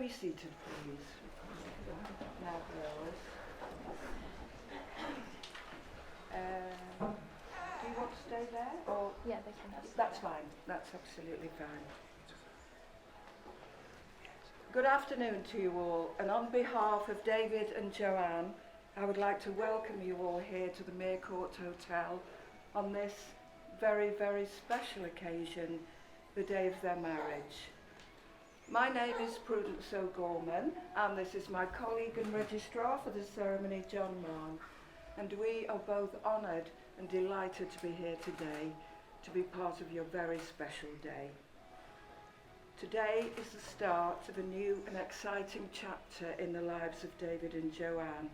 be seated, please. Now, girls. Do you want to stay there? Or Yeah, they can have that's fine. That's absolutely fine. Good afternoon to you all, and on behalf of David and Joanne, I would like to welcome you all here to the Merecourt Hotel on this very, very special occasion, the day of their marriage. My name is Prudence O'Gorman, and this is my colleague and registrar for the ceremony, John Mann, and we are both honoured and delighted to be here today to be part of your very special day. Today is the start of a new and exciting chapter in the lives of David and Joanne,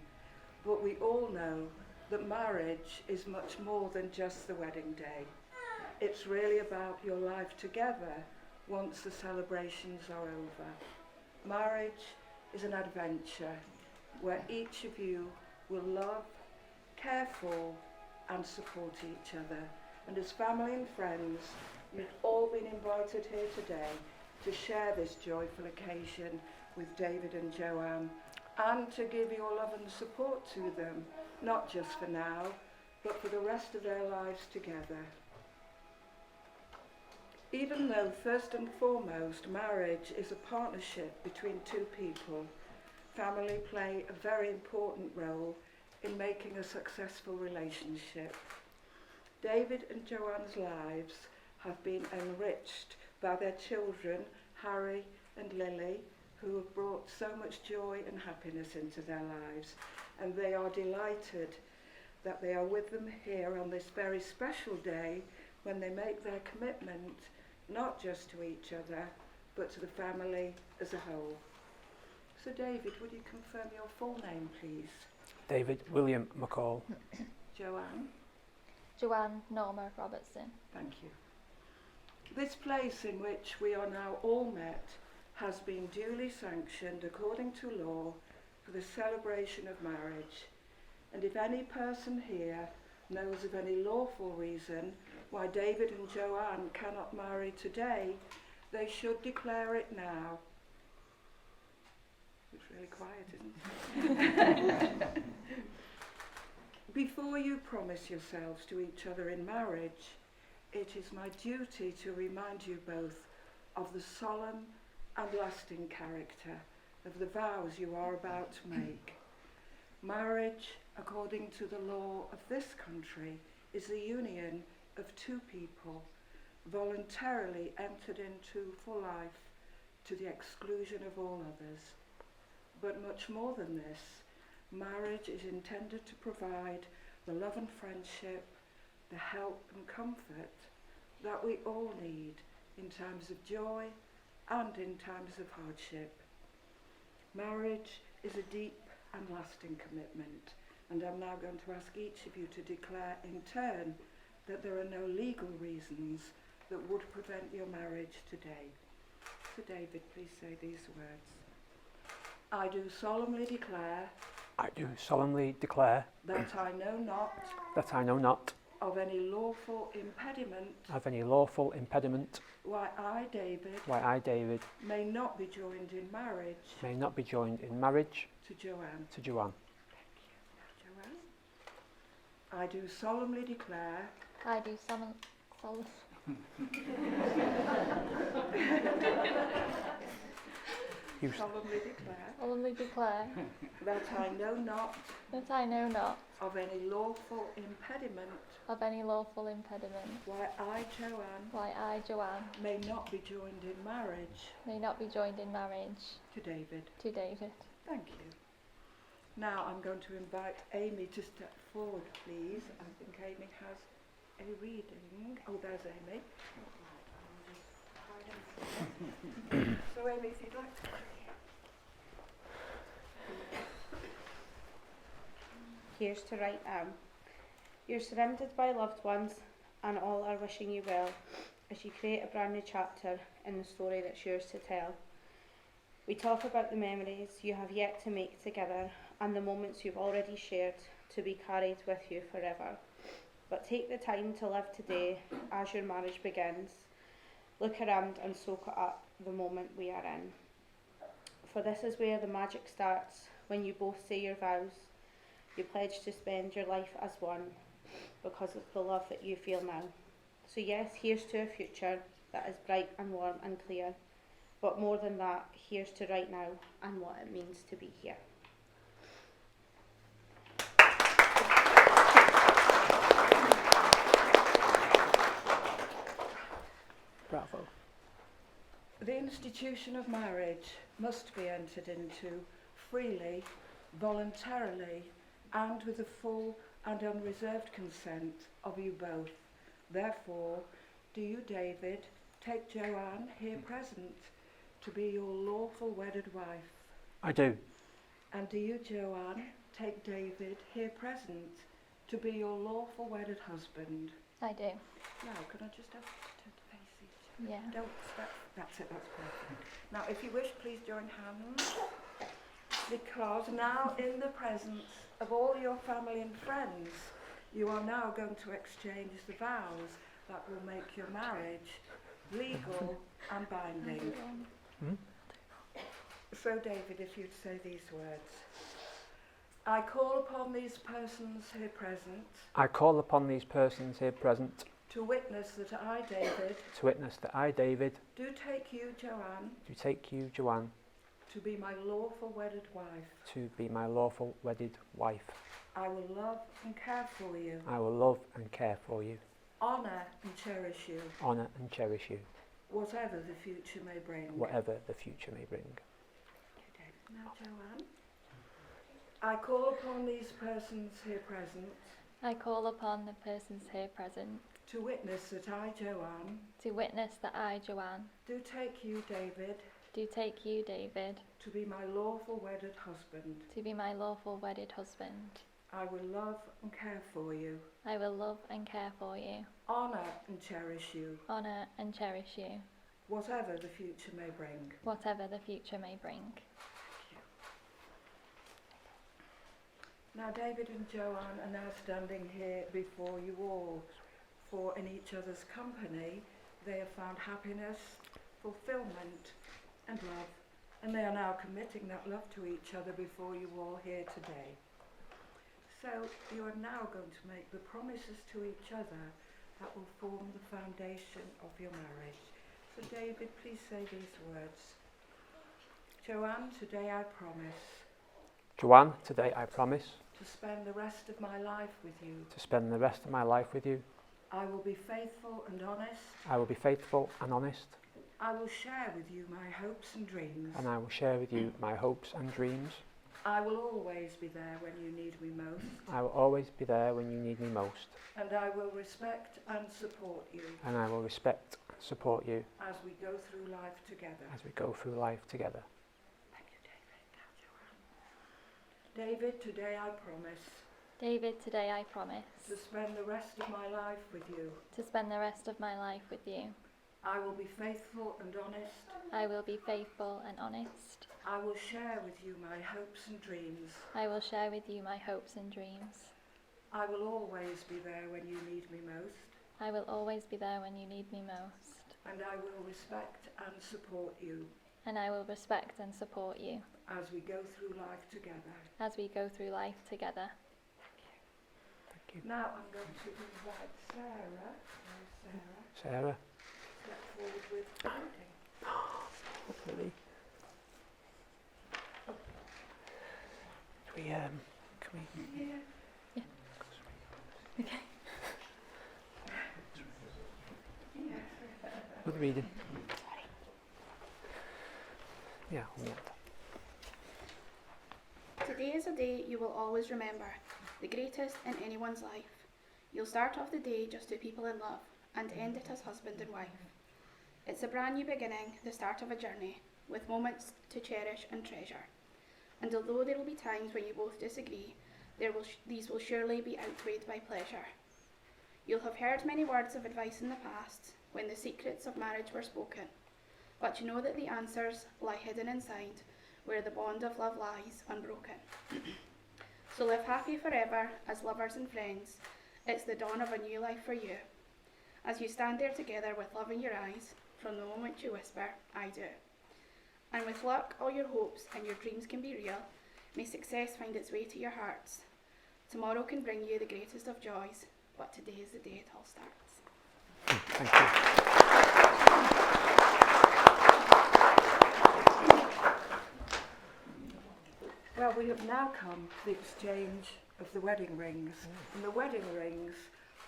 but we all know that marriage is much more than just the wedding day. It's really about your life together once the celebrations are over. Marriage is an adventure where each of you will love, care for and support each other. And as family and friends, you've all been invited here today to share this joyful occasion with David and Joanne and to give your love and support to them, not just for now, but for the rest of their lives together. Even though first and foremost marriage is a partnership between two people, family play a very important role in making a successful relationship. David and Joanne's lives have been enriched by their children, Harry and Lily, who have brought so much joy and happiness into their lives, and they are delighted that they are with them here on this very special day when they make their commitment not just to each other, but to the family as a whole. So David, would you confirm your full name, please? David William McCall. Joanne? Joanne Norma Robertson. Thank you. This place in which we are now all met has been duly sanctioned according to law for the celebration of marriage. And if any person here knows of any lawful reason why David and Joanne cannot marry today, they should declare it now. It's really quiet, isn't it? Before you promise yourselves to each other in marriage, it is my duty to remind you both of the solemn and lasting character of the vows you are about to make. Marriage, according to the law of this country, is the union of two people voluntarily entered into for life to the exclusion of all others. But much more than this, marriage is intended to provide the love and friendship, the help and comfort that we all need in times of joy and in times of hardship. Marriage is a deep and lasting commitment, and I'm now going to ask each of you to declare in turn that there are no legal reasons that would prevent your marriage today. So David, please say these words. I do solemnly declare. I do solemnly declare That I know not. That I know not Of any lawful impediment. of any lawful impediment Why I, David. why I, David, May not be joined in marriage. may not be joined in marriage To Joanne. to Joanne. Joanne. I do solemnly declare. I do solemnly declare That I know not. that I know not Of any lawful impediment. of any lawful impediment Why I, Joanne. why I, Joanne, May not be joined in marriage. may not be joined in marriage To David. to David. Thank you. Now I'm going to invite Amy to step forward, please. I think Amy has a reading. Oh, there's Amy. So Amy, if you'd like to. Here's to right now. You're surrounded by loved ones and all are wishing you well as you create a brand new chapter in the story that's yours to tell. We talk about the memories you have yet to make together and the moments you've already shared to be carried with you forever. But take the time to live today as your marriage begins. Look around and soak it up the moment we are in. for this is where the magic starts, when you both say your vows. You pledge to spend your life as one, because of the love that you feel now. So yes, here's to a future that is bright and warm and clear, but more than that, here's to right now and what it means to be here. Bravo. The institution of marriage must be entered into freely, voluntarily, and with the full and unreserved consent of you both. Therefore, do you, David, take Joanne, here present, to be your lawful wedded wife? I do. And do you, Joanne, take David, here present, to be your lawful wedded husband? I do. Now, can I just ask you to face each other? Yeah. Don't step. That's it, that's perfect. Now, if you wish, please join hands. Because now, in the presence of all your family and friends, you are now going to exchange the vows that will make your marriage legal and binding. So, David, if you'd say these words. I call upon these persons here present I call upon these persons here present to witness that I, David, to witness that I, David, do take you, Joanne, do take you, Joanne, to be my lawful wedded wife. to be my lawful wedded wife. I will love and care for you, I will love and care for you, honour and cherish you, honour and cherish you, whatever the future may bring. whatever the future may bring. Okay, David. Now, Joanne. I call upon these persons here present I call upon the persons here present to witness that I, Joanne, to witness that I, Joanne, do take you, David, do take you, David, to be my lawful wedded husband. to be my lawful wedded husband. I will love and care for you, I will love and care for you, honour and cherish you, honour and cherish you, whatever the future may bring. whatever the future may bring. Now, David and Joanne are now standing here before you all, for in each other's company they have found happiness, fulfilment and love, and they are now committing that love to each other before you all here today. So you are now going to make the promises to each other that will form the foundation of your marriage. So David, please say these words. Joanne, today I promise Joanne, today I promise to spend the rest of my life with you. to spend the rest of my life with you. I will be faithful and honest. I will be faithful and honest, I will share with you my hopes and dreams. and I will share with you my hopes and dreams. I will always be there when you need me most. I will always be there when you need me most, And I will respect and support you and I will respect and support you as we go through life together. as we go through life together. Thank you, David. Now, Joanne. David, today I promise David, today I promise to spend the rest of my life with you. to spend the rest of my life with you. I will be faithful and honest. I will be faithful and honest. I will share with you my hopes and dreams. I will share with you my hopes and dreams. I will always be there when you need me most. I will always be there when you need me most. And I will respect and support you And I will respect and support you as we go through life together. as we go through life together. Thank you. Now I'm going to invite Sarah. Sarah, Sarah, step forward with the wedding. Lily. Can we? Yeah. Good reading. Yeah, on the end. Today is a day you will always remember, the greatest in anyone's life. You'll start off the day just two people in love, and end it as husband and wife. It's a brand new beginning, the start of a journey, with moments to cherish and treasure. And although there will be times where you both disagree, these will surely be outweighed by pleasure. You'll have heard many words of advice in the past, when the secrets of marriage were spoken, but you know that the answers lie hidden inside, where the bond of love lies unbroken. So live happy forever as lovers and friends. It's the dawn of a new life for you. As you stand there together with love in your eyes, from the moment you whisper, I do. And with luck, all your hopes and your dreams can be real. May success find its way to your hearts. Tomorrow can bring you the greatest of joys, but today is the day it all starts. Thank you. Well, we have now come to the exchange of the wedding rings. And the wedding rings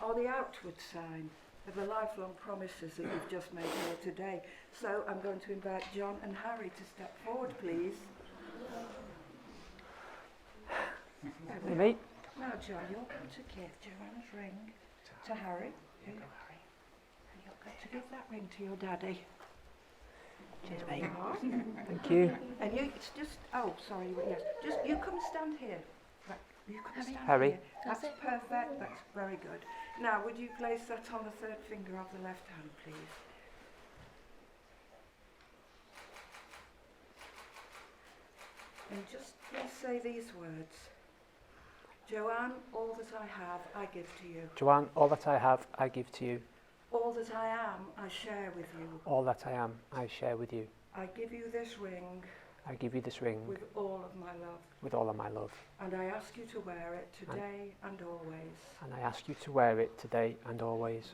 are the outward sign of the lifelong promises that you've just made here today. So I'm going to invite John and Harry to step forward, please. Hey, mate. Now, John, you're going to give Joanne's ring to Harry. Here you go, Harry. And you're going to give that ring to your daddy. Cheers, There we mate. are. Thank you. And you, it's just, oh, sorry, yes. Just, you come stand here. Right, you come stand Harry. here. That's perfect, that's very good. Now, would you place that on the third finger of the left hand, please? And just please say these words. Joanne, all that I have, I give to you. Joanne, all that I have, I give to you. All that I am, I share with you. All that I am, I share with you. I give you this ring I give you this ring with all of my love. with all of my love. And I ask you to wear it today and always. And I ask you to wear it today and always.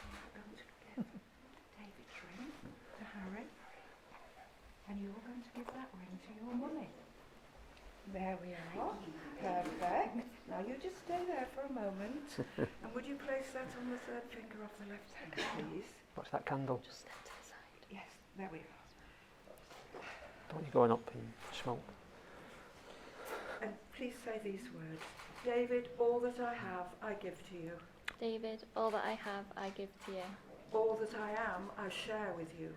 I'm going to give David's ring to Harry. And you're going to give that ring to your mummy. There we are. Perfect. Now you just stay there for a moment. And would you place that on the third finger of the left hand, please? What's that candle? Just step to the side. Yes, there we are. Don't you going up in smoke? And please say these words. David, all that I have, I give to you. David, all that I have, I give to you. All that I am, I share with you.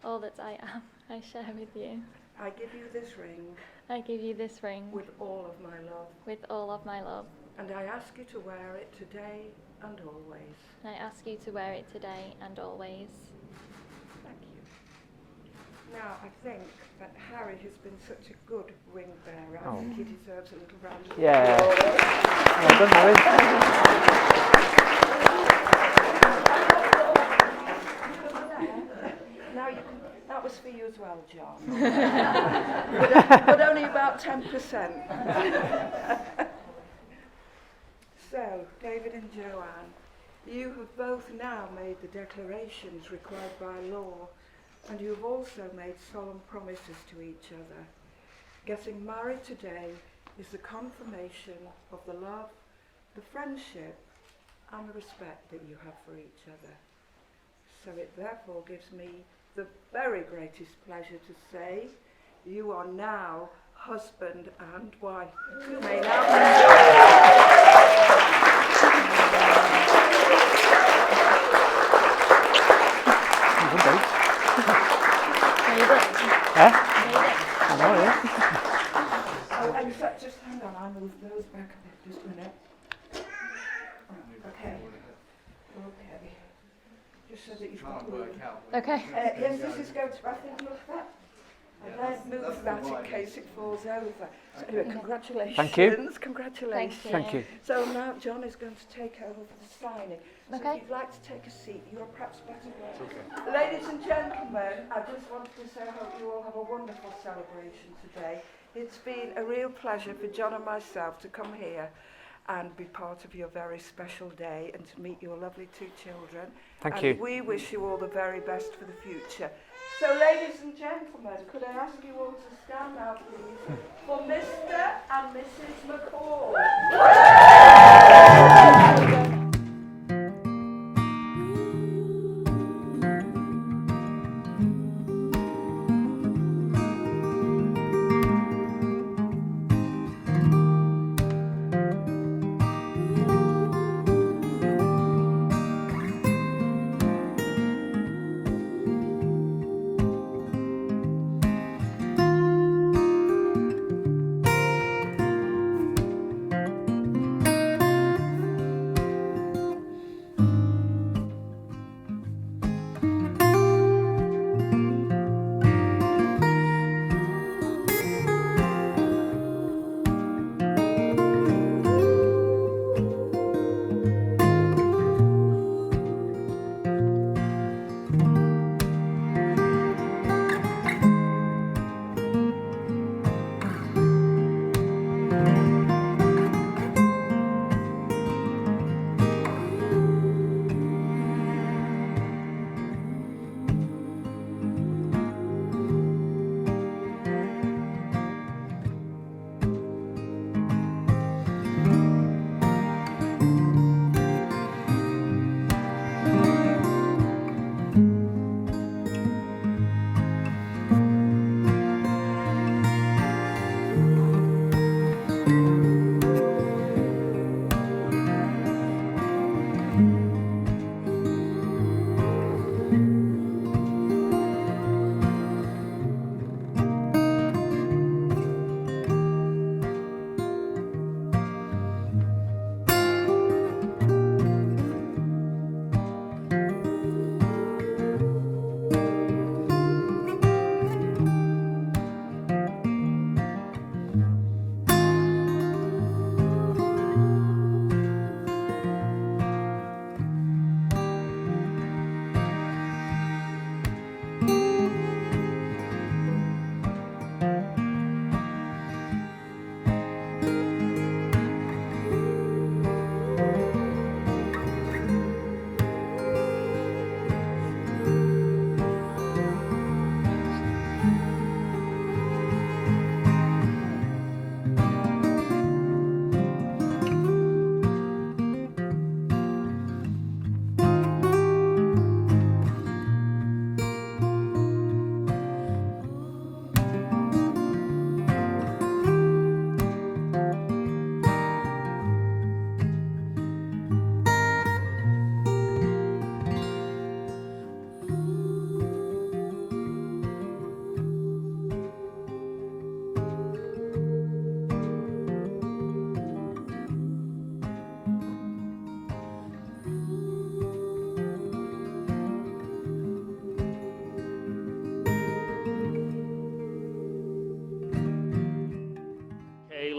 All that I am, I share with you. I give you this ring I give you this ring with all of my love. with all of my love. And I ask you to wear it today and always. And I ask you to wear it today and always. Thank you. Now, I think that Harry has been such a good ring bearer. I think he deserves a little round of Yeah. applause. Well done, Harry. Now you can, that was for you as well, John. but only about 10%. So, David and Joanne, you have both now made the declarations required by law, and you have also made solemn promises to each other. Getting married today is the confirmation of the love, the friendship, and the respect that you have for each other. So it therefore gives me the very greatest pleasure to say you are now husband and wife. You may Well done, Made it. Eh? Made it. I know, yeah. Oh, and so, just hang on, I'll move those back a bit, just a minute. Okay. Okay. Just so that you've got room. Okay. Yes, this is going to, I think, look that. And then move that in case it falls over. So anyway, congratulations. Thank you. Congratulations. Thank you. So now John is going to take over for the signing. So Okay. if you'd like to take a seat, you're perhaps better there. Okay. Ladies and gentlemen, I just wanted to say I hope you all have a wonderful celebration today. It's been a real pleasure for John and myself to come here and be part of your very special day and to meet your lovely two children. Thank and you. we wish you all the very best for the future. So ladies and gentlemen, could I ask you all to stand now please for Mr. and Mrs. McCall.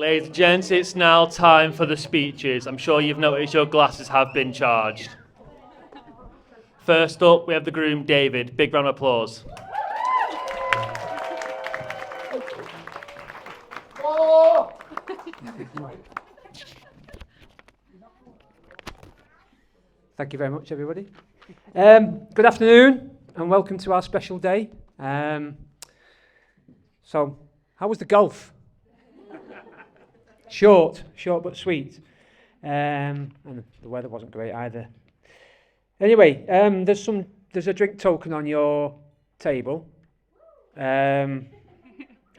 ladies and gents, it's now time for the speeches. I'm sure you've noticed your glasses have been charged. First up, we have the groom, David. Big round of applause. Thank you very much, everybody. Good afternoon, and welcome to our special day. So, how was the golf? Short but sweet. And the weather wasn't great either. Anyway, there's a drink token on your table. Hand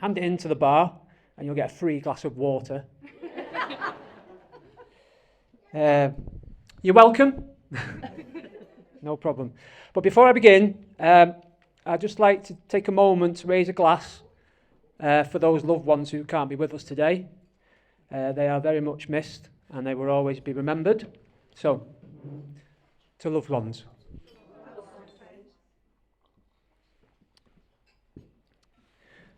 it into the bar, and you'll get a free glass of water. You're welcome. No problem. But before I begin, I'd just like to take a moment to raise a glass for those loved ones who can't be with us today. They are very much missed, and they will always be remembered. So, to loved ones.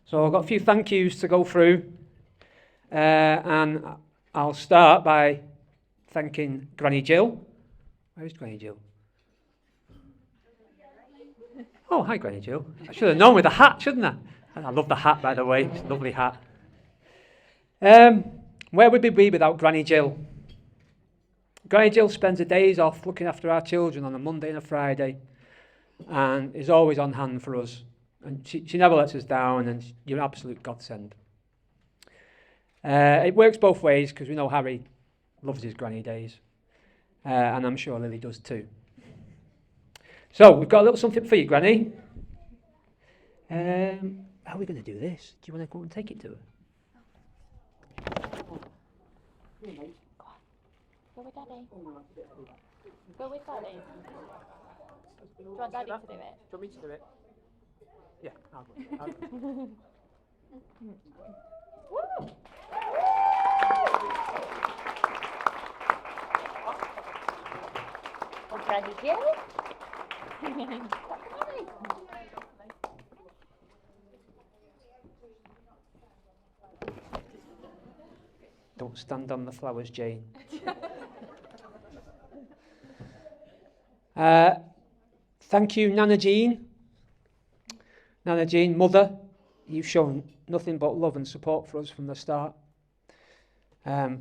So I've got a few thank yous to go through, and I'll start by thanking Granny Jill. Where's Granny Jill? Oh, hi Granny Jill. I should have known with the hat, shouldn't I? I love the hat, by the way. It's a lovely hat. Where would we be without Granny Jill? Granny Jill spends her days off looking after our children on a Monday and a Friday, and is always on hand for us. And she never lets us down, and you're an absolute godsend. It works both ways, because we know Harry loves his granny days, and I'm sure Lily does too. So, we've got a little something for you, Granny. How are we going to do this? Do you want to go and take it to her? Go with Daddy. Go with Daddy. Do you want Daddy to do it? Do you want me to do it? Yeah, I'll go. Granny Jill. Don't stand on the flowers, Jane. Thank you, Nana Jean. Nana Jean, Mother, you've shown nothing but love and support for us from the start. I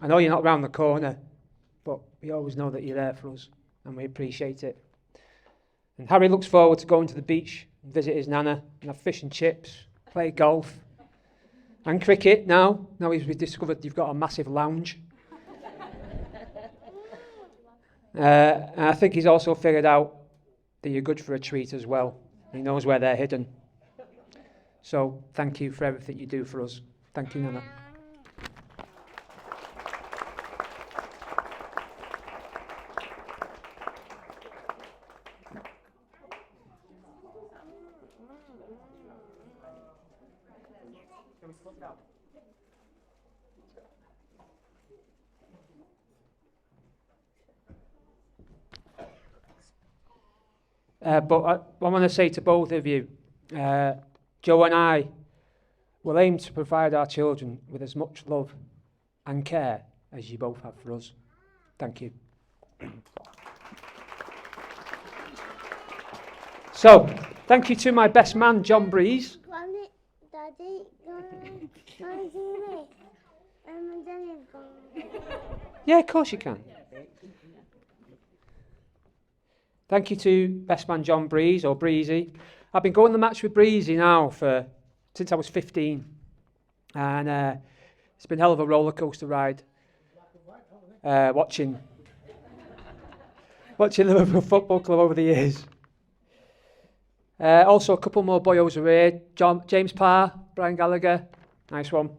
know you're not round the corner, but we always know that you're there for us, and we appreciate it. And Harry looks forward to going to the beach and visit his Nana and have fish and chips, play golf, and cricket now. Now we've discovered you've got a massive lounge. And I think he's also figured out that you're good for a treat as well. He knows where they're hidden. So thank you for everything you do for us. Thank you, Nana. But I want to say to both of you, Joe and I will aim to provide our children with as much love and care as you both have for us. Thank you. So, thank you to my best man, John Breeze. Daddy, can do this? Yeah, of course you can. Thank you to best man John Breeze, or Breezy. I've been going the match with Breezy now since I was 15. And it's been a hell of a roller coaster ride. Watching Liverpool Football Club over the years. Also a couple more boyos are here. James Parr, Brian Gallagher, nice one.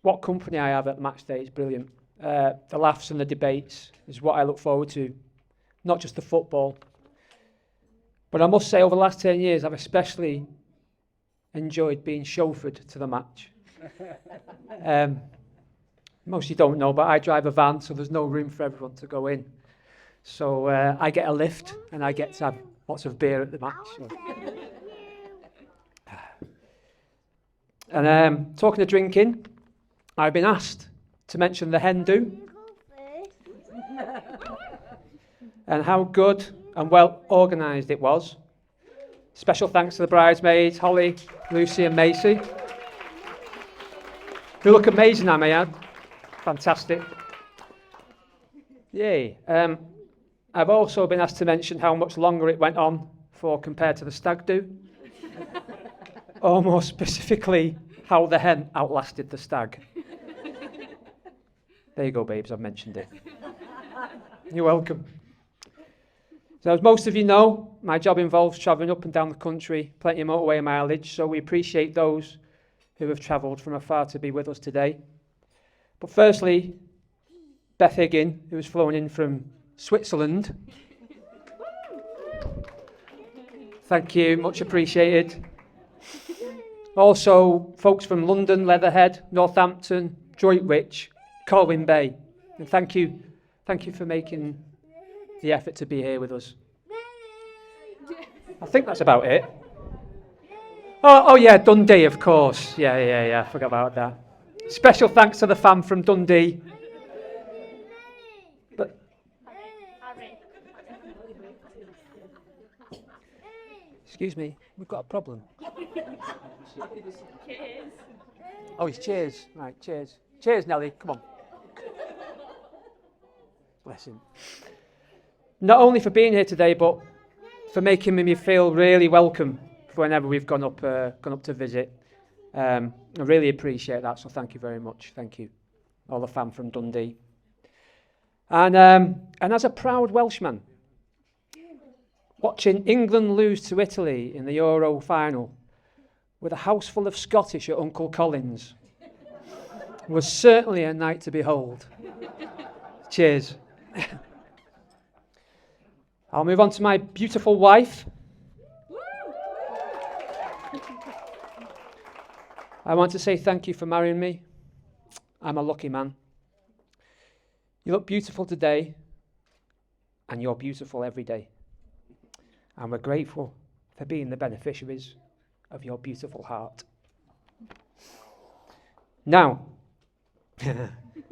What company I have at match day is brilliant. The laughs and the debates is what I look forward to, not just the football. But I must say, over the last 10 years, I've especially enjoyed being chauffeured to the match. Most of you don't know, but I drive a van, so there's no room for everyone to go in. So I get a lift, and I get to have lots of beer at the match. So. And talking of drinking, I've been asked to mention the hen do You go first. and how good and well organised it was. Special thanks to the bridesmaids, Holly, Lucy and Macy, who look amazing, I may add. Fantastic. Yay. I've also been asked to mention how much longer it went on for compared to the stag do. Or more specifically, how the hen outlasted the stag. There you go, babes, I've mentioned it. You're welcome. So as most of you know, my job involves travelling up and down the country, plenty of motorway mileage, so we appreciate those who have travelled from afar to be with us today. But firstly, Beth Higgin, who has flown in from Switzerland. Thank you, much appreciated. Also, folks from London, Leatherhead, Northampton, Droitwich, Colwyn Bay. And thank you for making the effort to be here with us. I think that's about it. Oh yeah, Dundee, of course. Yeah, I forgot about that. Special thanks to the fam from Dundee. But excuse me, we've got a problem. Cheers. Oh, it's cheers. Right, cheers. Cheers, Nelly, come on. Bless him. Not only for being here today, but for making me feel really welcome whenever we've gone up to visit. I really appreciate that, so thank you very much. Thank you, all the fam from Dundee. And as a proud Welshman, watching England lose to Italy in the Euro final with a house full of Scottish at Uncle Colin's was certainly a night to behold. Cheers. I'll move on to my beautiful wife. I want to say thank you for marrying me. I'm a lucky man. You look beautiful today, and you're beautiful every day. And we're grateful for being the beneficiaries of your beautiful heart. Now,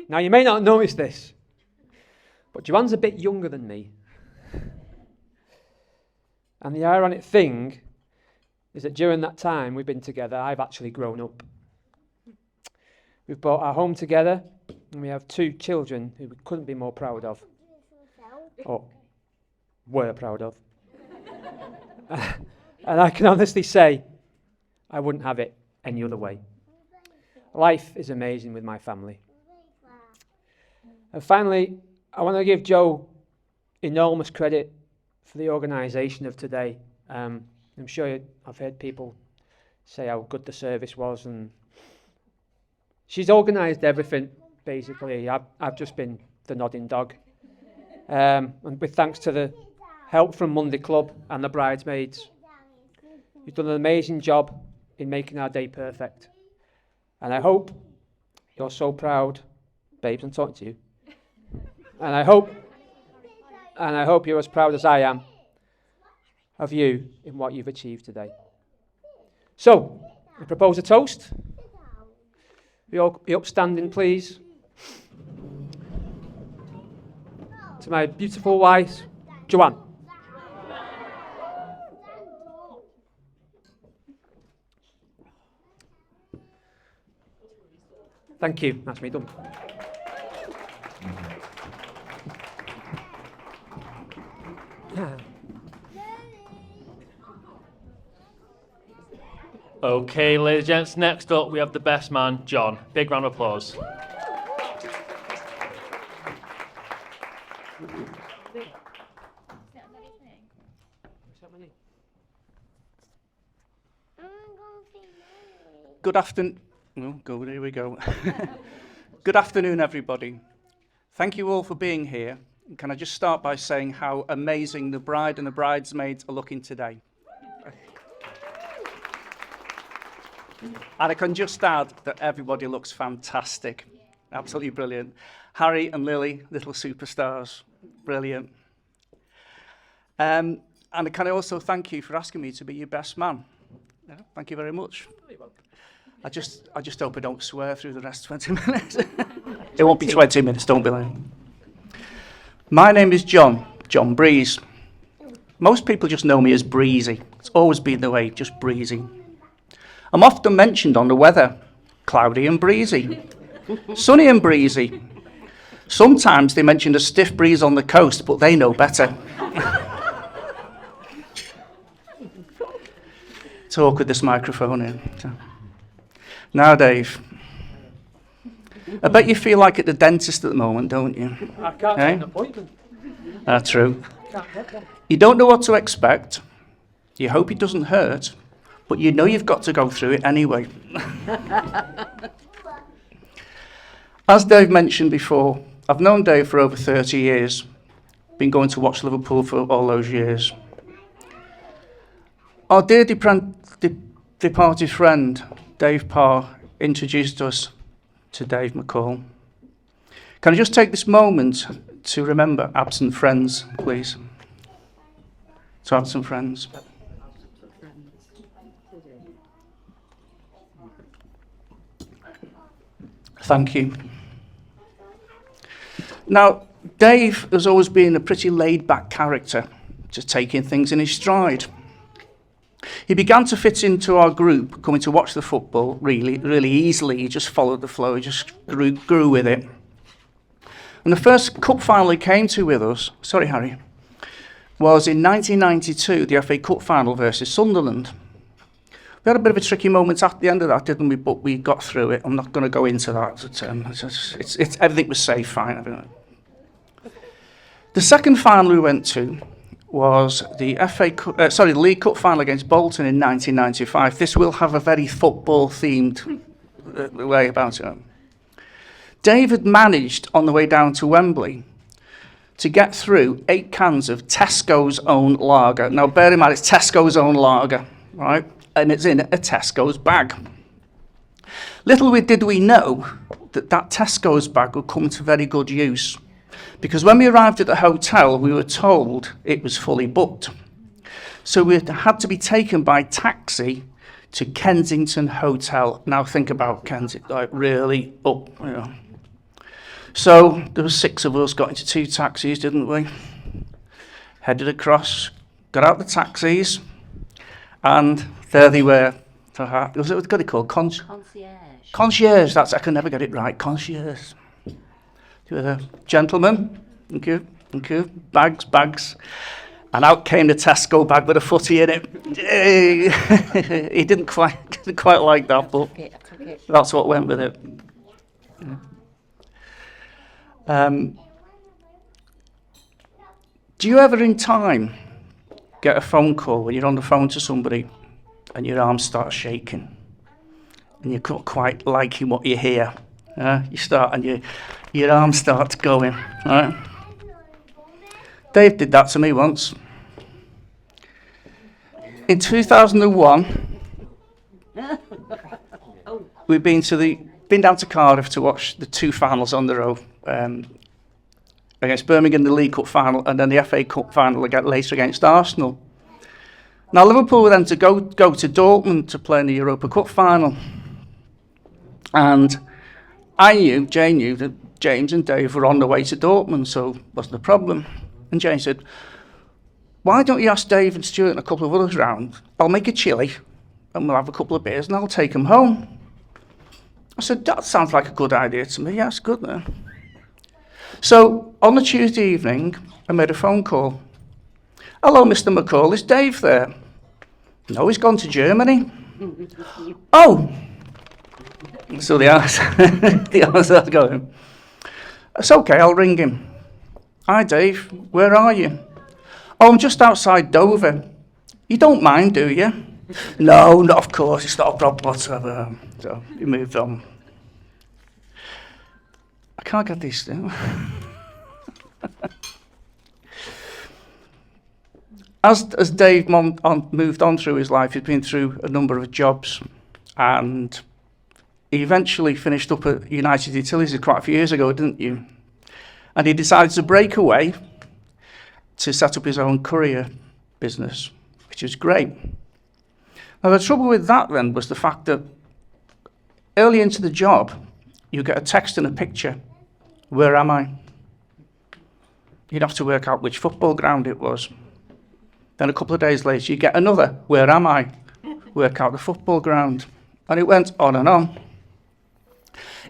now you may not notice this, but Joanne's a bit younger than me. And the ironic thing is that during that time we've been together, I've actually grown up. We've bought our home together, and we have 2 children who we couldn't be more proud of. Or were proud of. And I can honestly say, I wouldn't have it any other way. Life is amazing with my family. And finally, I want to give Joe enormous credit for the organisation of today. I'm sure I've heard people say how good the service was, and she's organised everything, basically. I've just been the nodding dog. And with thanks to the help from Monday Club and the bridesmaids, you've done an amazing job in making our day perfect. And I hope you're so proud, babes, I'm talking to you. And I hope you're as proud as I am of you in what you've achieved today. So, I propose a toast. We all be upstanding, please. To my beautiful wife, Joanne. Thank you. That's me done. Okay, ladies and gents, next up we have the best man, John. Big round of applause. Good afternoon. Oh, go. Here we go. Good afternoon, everybody. Thank you all for being here. Can I just start by saying how amazing the bride and the bridesmaids are looking today? And I can just add that everybody looks fantastic. Absolutely brilliant. Harry and Lily, little superstars. Brilliant. And can I also thank you for asking me to be your best man? Yeah, thank you very much. I just hope I don't swear through the rest of 20 minutes. It won't be 20 minutes, don't be late. My name is John Breeze. Most people just know me as Breezy. It's always been the way, just Breezy. I'm often mentioned on the weather, cloudy and breezy, sunny and breezy. Sometimes they mention a stiff breeze on the coast, but they know better. Talk with this microphone in. Now, Dave, I bet you feel like at the dentist at the moment, don't you? I can't get an appointment. That's true. Can't get one. You don't know what to expect. You hope it doesn't hurt, but you know you've got to go through it anyway. As Dave mentioned before, I've known Dave for over 30 years. Been going to watch Liverpool for all those years. Our dear departed friend, Dave Parr, introduced us to Dave McCall. Can I just take this moment to remember absent friends, please? To absent friends. Thank you. Now, Dave has always been a pretty laid-back character, just taking things in his stride. He began to fit into our group, coming to watch the football really easily. He just followed the flow, he just grew with it. And the first cup final he came to with us, sorry Harry, was in 1992, the FA Cup final versus Sunderland. We had a bit of a tricky moment at the end of that, didn't we? But we got through it. I'm not going to go into that. It's everything was safe, fine. The second final we went to was the the League Cup final against Bolton in 1995. This will have a very football-themed way about it. David managed, on the way down to Wembley, to get through 8 cans of Tesco's own lager. Now, bear in mind, it's Tesco's own lager, right? And it's in a Tesco's bag. Little did we know that Tesco's bag would come to very good use, because when we arrived at the hotel, we were told it was fully booked. So we had to be taken by taxi to Kensington Hotel. Now think about Kensington, like really up, you know. So there were 6 of us, got into 2 taxis, didn't we? Headed across, got out the taxis, and there they were. Was it what they called? Concierge. Concierge. I can never get it right. Concierge. They were the gentlemen. Thank you. Bags. And out came the Tesco bag with a footy in it. He didn't quite like that, but that's what went with it. Do you ever in time get a phone call when you're on the phone to somebody and your arm starts shaking and you're not quite liking what you hear? You start and your arm starts going. Right? Dave did that to me once. In 2001, we've been down to Cardiff to watch the 2 finals on the row, against Birmingham, the League Cup final, and then the FA Cup final later against Arsenal. Now Liverpool were then to go to Dortmund to play in the Europa Cup final, and Jay knew that James and Dave were on the way to Dortmund, so wasn't a problem. And Jay said, "Why don't you ask Dave and Stuart and a couple of others round? I'll make a chili, and we'll have a couple of beers, and I'll take them home." I said, "That sounds like a good idea to me. Yes, good then." So on the Tuesday evening, I made a phone call. "Hello, Mr. McCall, is Dave there?" "No, he's gone to Germany." "Oh." So the answer's going, "It's okay, I'll ring him." "Hi, Dave, where are you?" "Oh, I'm just outside Dover." "You don't mind, do you?" "No, not of course, it's not a problem whatsoever." So he moved on. I can't get these still. As Dave moved on through his life, he'd been through a number of jobs, and he eventually finished up at United Utilities quite a few years ago, didn't you? And he decided to break away to set up his own courier business, which was great. Now the trouble with that then was the fact that early into the job, you get a text and a picture. Where am I? You'd have to work out which football ground it was. Then a couple of days later, you get another, where am I? Work out the football ground. And it went on and on.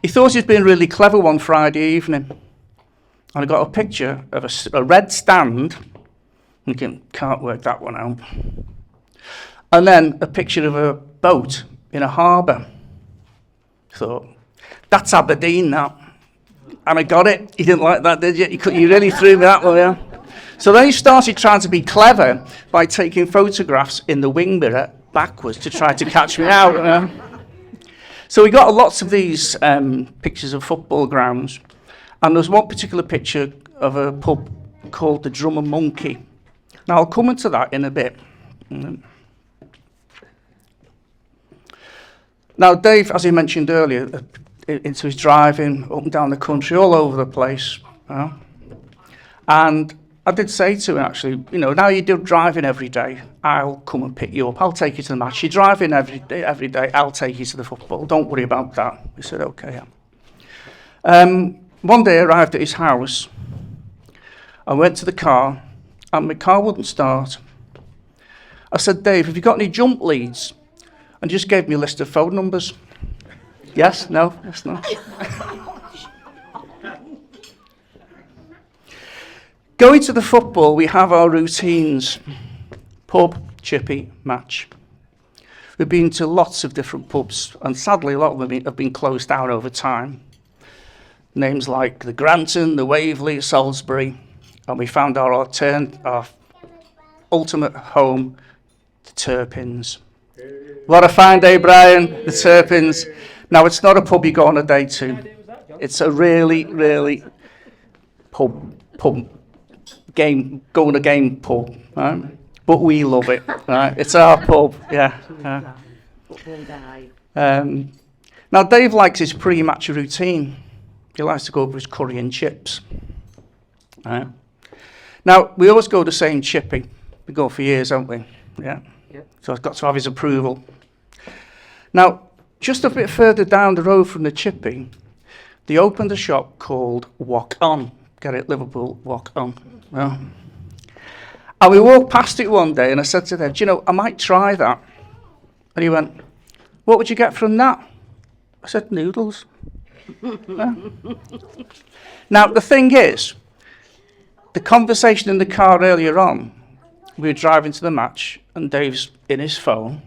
He thought he'd been really clever one Friday evening. And I got a picture of a red stand. You can't work that one out. And then a picture of a boat in a harbour. Thought, that's Aberdeen, that. And I got it. You didn't like that, did you? You really threw me that one, yeah? So then he started trying to be clever by taking photographs in the wing mirror backwards to try to catch me out. So we got lots of these pictures of football grounds. And there's one particular picture of a pub called the Drum and Monkey. Now, I'll come into that in a bit. Now, Dave, as he mentioned earlier, into his driving up and down the country, all over the place. And I did say to him, actually, now you do driving every day, I'll come and pick you up. I'll take you to the match. You're driving every day, I'll take you to the football. Don't worry about that. He said, okay. One day I arrived at his house. I went to the car, and McCall wouldn't start. I said, Dave, have you got any jump leads? And just gave me a list of phone numbers. Yes, no, yes, no. Going to the football, we have our routines. Pub, chippy, match. We've been to lots of different pubs, and sadly a lot of them have been closed down over time. Names like the Granton, the Waverley, Salisbury, and we found our ultimate home, the Turpins. What a fine day, Brian, the Turpins. Now, it's not a pub you go on a day to. It's a really, really pub game, going to game pub, right? But we love it, right? It's our pub, yeah. Now, Dave likes his pre-match routine. He likes to go over his curry and chips. Right? Now, we always go the same chippy. We go for years, haven't we? Yeah. So I've got to have his approval. Now, just a bit further down the road from the chippy, they opened a shop called Walk On. Get it, Liverpool, Walk On. Well, and we walked past it one day, and I said to them, I might try that. And he went, what would you get from that? I said, noodles. Now, the thing is, the conversation in the car earlier on, we were driving to the match, and Dave's in his phone,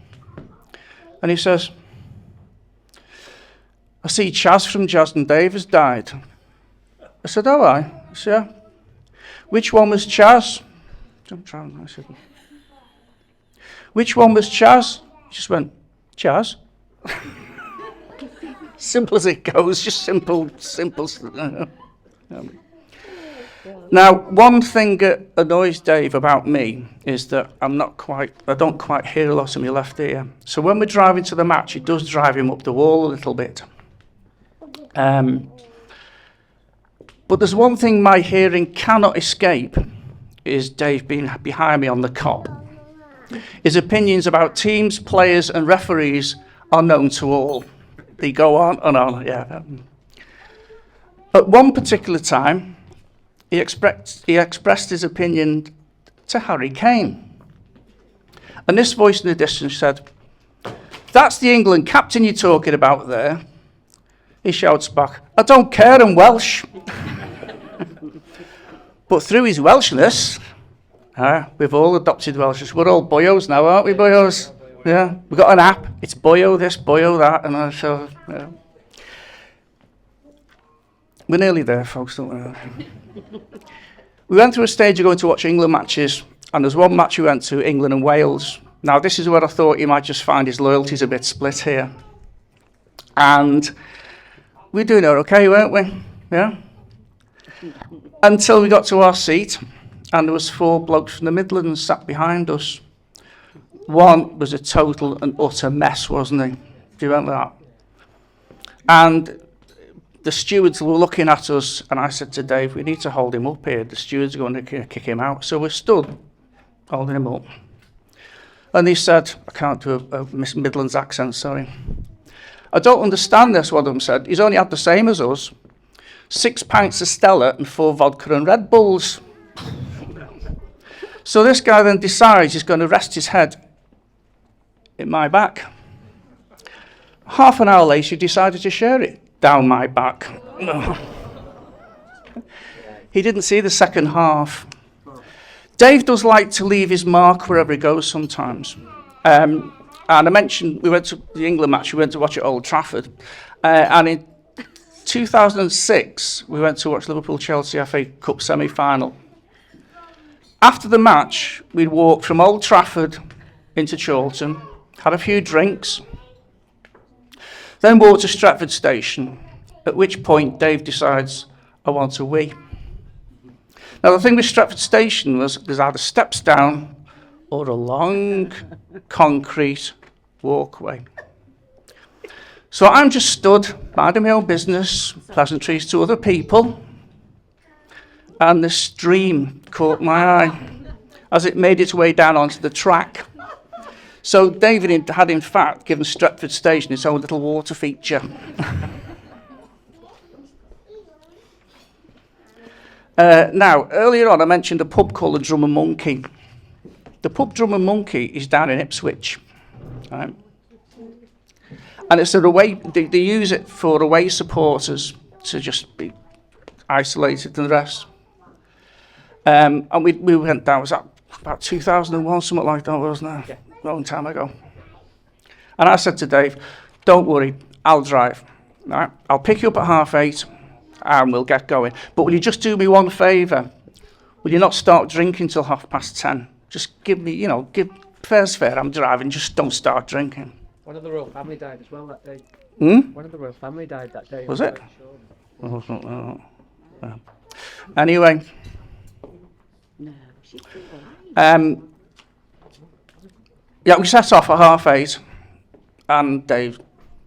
and he says, I see Chaz from Jazz and Dave has died. I said, oh, I said, yeah. Which one was Chaz? I said, which one was Chaz? He just went, Chaz? Simple as it goes, just simple. Now, one thing that annoys Dave about me is that I don't quite hear a lot of my left ear. So when we're driving to the match, it does drive him up the wall a little bit. But there's one thing my hearing cannot escape, is Dave being behind me on the cop. His opinions about teams, players and referees are known to all. They go on and on, yeah. At one particular time, he expressed his opinion to Harry Kane. And this voice in the distance said, that's the England captain you're talking about there. He shouts back, I don't care, I'm Welsh. But through his Welshness, we've all adopted Welshness. We're all boyos now, aren't we, boyos? Yeah, we've got an app. It's boyo this, boyo that, and so, yeah. We're nearly there, folks, don't we? We went through a stage of going to watch England matches, and there's one match we went to, England and Wales. Now, this is where I thought you might just find his loyalties a bit split here. And we're doing okay, weren't we? Yeah? Until we got to our seat, and there was 4 blokes from the Midlands sat behind us. One was a total and utter mess, wasn't he? Do you remember that? And the stewards were looking at us, and I said to Dave, we need to hold him up here. The stewards are going to kick him out. So we stood, holding him up. And he said, I can't do a Midlands accent, sorry. I don't understand this, one of them said. He's only had the same as us. 6 pints of Stella and 4 vodka and Red Bulls. So this guy then decides he's going to rest his head in my back. Half an hour later, he decided to share it down my back. He didn't see the second half. Dave does like to leave his mark wherever he goes sometimes. And I mentioned we went to the England match, we went to watch it at Old Trafford. And in 2006, we went to watch Liverpool-Chelsea FA Cup semi-final. After the match, we'd walked from Old Trafford into Chorlton, had a few drinks, then walked to Stretford Station, at which point Dave decides, I want a wee. Now the thing with Stretford Station was there's either steps down or a long concrete walkway. So I'm just stood, minding my own business, pleasantries to other people, and the stream caught my eye as it made its way down onto the track. So David had in fact given Stretford Station its own little water feature. Now, earlier on I mentioned a pub called the Drum and Monkey. The pub Drum and Monkey is down in Ipswich. Right? And it's they use it for away supporters to just be isolated from the rest. And we went down, was that about 2001, something like that, wasn't it? Yeah. A long time ago. And I said to Dave, don't worry, I'll drive. All right? I'll pick you up at 8:30 and we'll get going. But will you just do me one favour? Will you not start drinking till 10:30? Just give me, give fair's fair, I'm driving, just don't start drinking. One of the royal family died as well that day. One of the royal family died that day. Was it? Anyway. Yeah, we set off at 8:30, and Dave,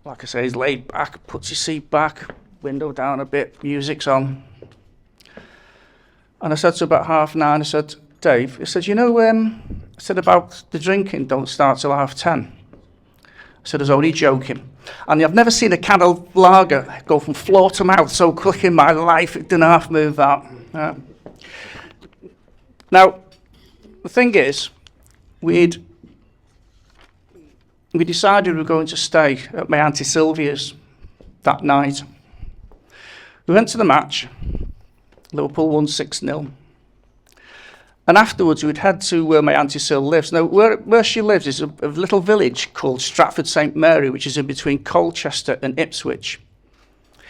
like I say, he's laid back, puts his seat back, window down a bit, music's on. And I said to about 9:30, I said, Dave, I said, I said about the drinking don't start till 10:30. I said, I was only joking. And I've never seen a can of lager go from floor to mouth so quick in my life, it didn't half move that. Now, the thing is, we decided we were going to stay at my Auntie Sylvia's that night. We went to the match. Liverpool won 6-0. And afterwards, we'd head to where my Auntie Syl lives. Now, where she lives is a little village called Stratford St Mary, which is in between Colchester and Ipswich.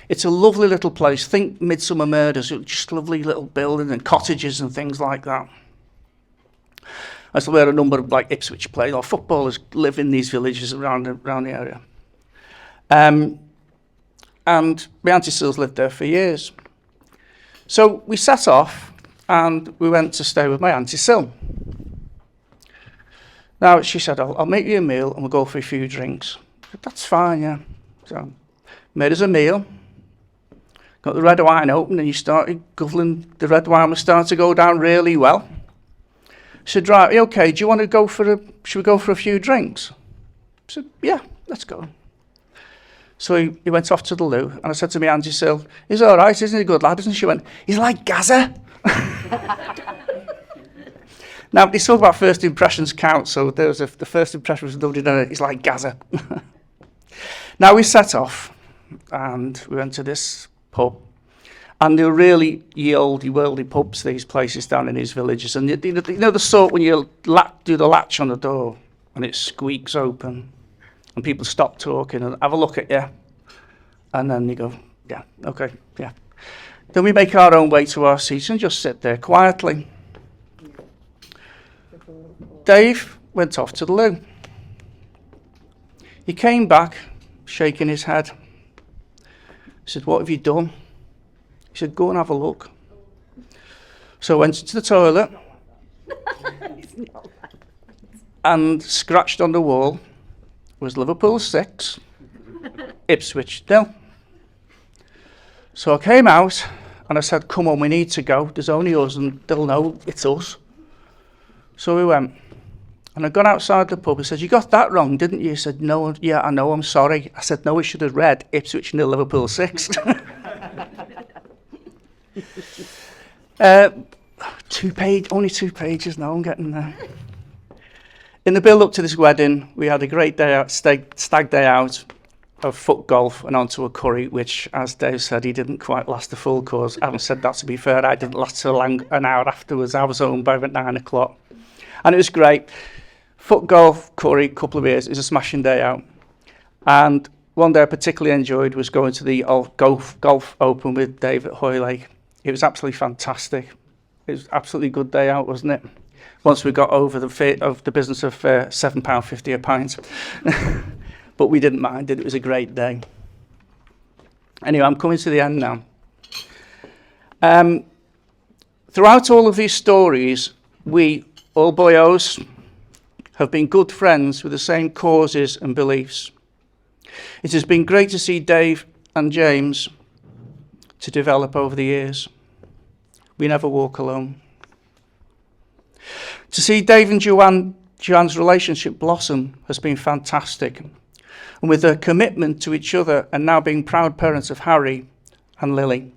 It's a lovely little place. Think Midsummer Murders, just lovely little buildings and cottages and things like that. That's where a number of Ipswich players or footballers live in these villages around the area. And my Auntie Syl's lived there for years. So we set off and we went to stay with my Auntie Syl. Now she said, I'll make you a meal and we'll go for a few drinks. I said, that's fine, yeah. So made us a meal, got the red wine open and you started guzzling. The red wine was starting to go down really well. She said, right, okay, do you want to should we go for a few drinks? I said, yeah, let's go. So he went off to the loo, and I said to my Auntie Syl, he's all right, isn't he a good lad? And she went, he's like Gaza. Now, they talk about first impressions count, so the first impression was lovely, he's like Gaza. Now we set off, and we went to this pub. And they're really ye olde worldy pubs, these places down in these villages. And you know the sort when you do the latch on the door and it squeaks open and people stop talking and have a look at you. And then you go, yeah, okay, yeah. Then we make our own way to our seats and just sit there quietly. Dave went off to the loo. He came back, shaking his head. He said, what have you done? He said, go and have a look. So I went into the toilet and scratched on the wall was Liverpool 6, Ipswich 0. So I came out and I said, come on, we need to go. There's only us and they'll know it's us. So we went And I got outside the pub and said, "You got that wrong, didn't you?" He said, "No, yeah, I know, I'm sorry." I said, "No, it should have read Ipswich 0, Liverpool 6. Only 2 pages now, I'm getting there. In the build up to this wedding, we had a great day out, stag day out of foot golf and onto a curry, which, as Dave said, he didn't quite last the full course. I haven't said that, to be fair. I didn't last till an hour afterwards. I was home by about 9 o'clock. And it was great. Foot golf, curry, couple of beers. It was a smashing day out. And one day I particularly enjoyed was going to the golf open with Dave at Hoylake. It was absolutely fantastic. It was absolutely good day out, wasn't it? Once we got over the business of £7.50 a pint. But we didn't mind it. It was a great day. Anyway, I'm coming to the end now. Throughout all of these stories, we, all boyos, have been good friends with the same causes and beliefs. It has been great to see Dave and James to develop over the years. We never walk alone. To see Dave and Joanne's relationship blossom has been fantastic. And with their commitment to each other and now being proud parents of Harry and Lily.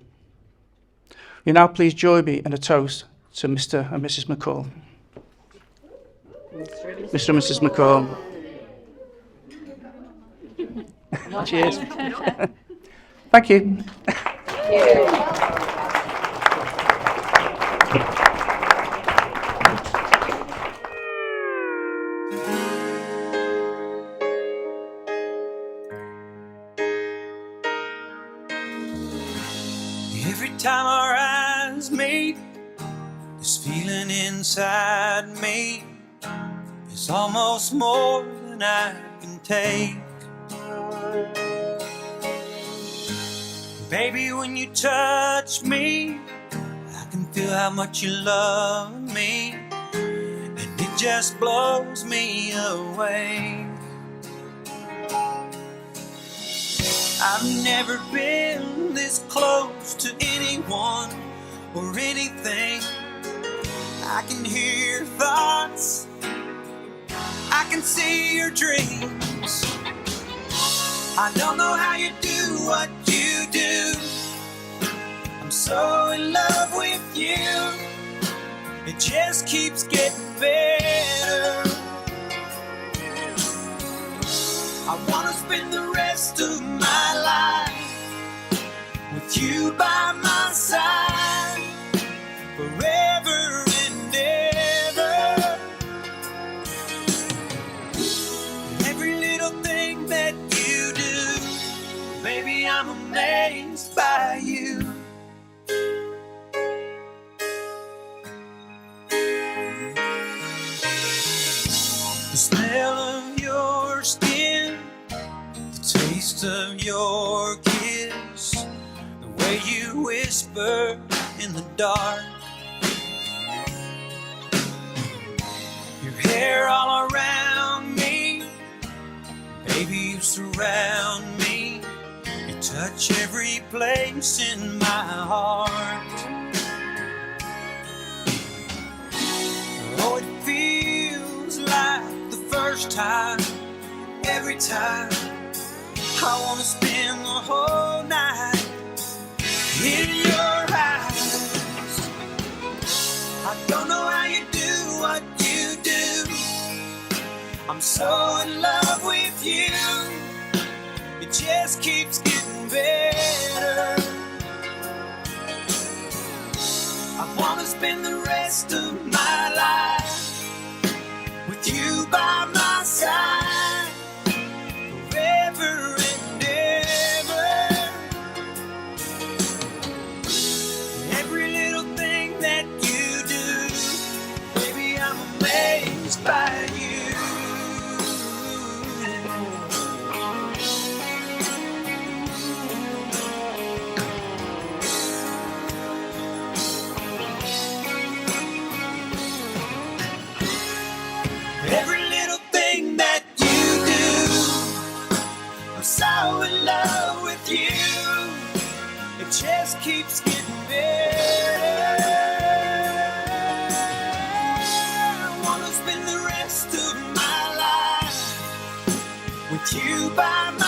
You now please join me in a toast to Mr. and Mrs. McCall. Mr. and Mrs. McCall. Cheers. Thank you. Every time our eyes meet, this feeling inside me is almost more than I can take. Baby, when you touch me, I can feel how much you love me, and it just blows me away. I've never been this close to anyone or anything. I can hear your thoughts, I can see your dreams. I don't know how you do what you do. I'm so in love with you. It just keeps getting better. I wanna spend the rest of my life with you by my side, forever and ever. Every little thing that you do, baby, I'm amazed by you. The smell of your skin, the taste of your kiss, the way you whisper in the dark, your hair all around me, baby, you surround me, you touch every place in my heart. Oh, it feels like the first time, every time. I wanna spend the whole night in your eyes. I don't know how you do what you do. I'm so in love with you. It just keeps getting better. I wanna spend the rest of my life with you by my side, forever and ever. Every little thing that you do, baby, I'm amazed by you. Every little thing that you do, I'm so in love with you. It just keeps getting better. I wanna spend the rest of you by my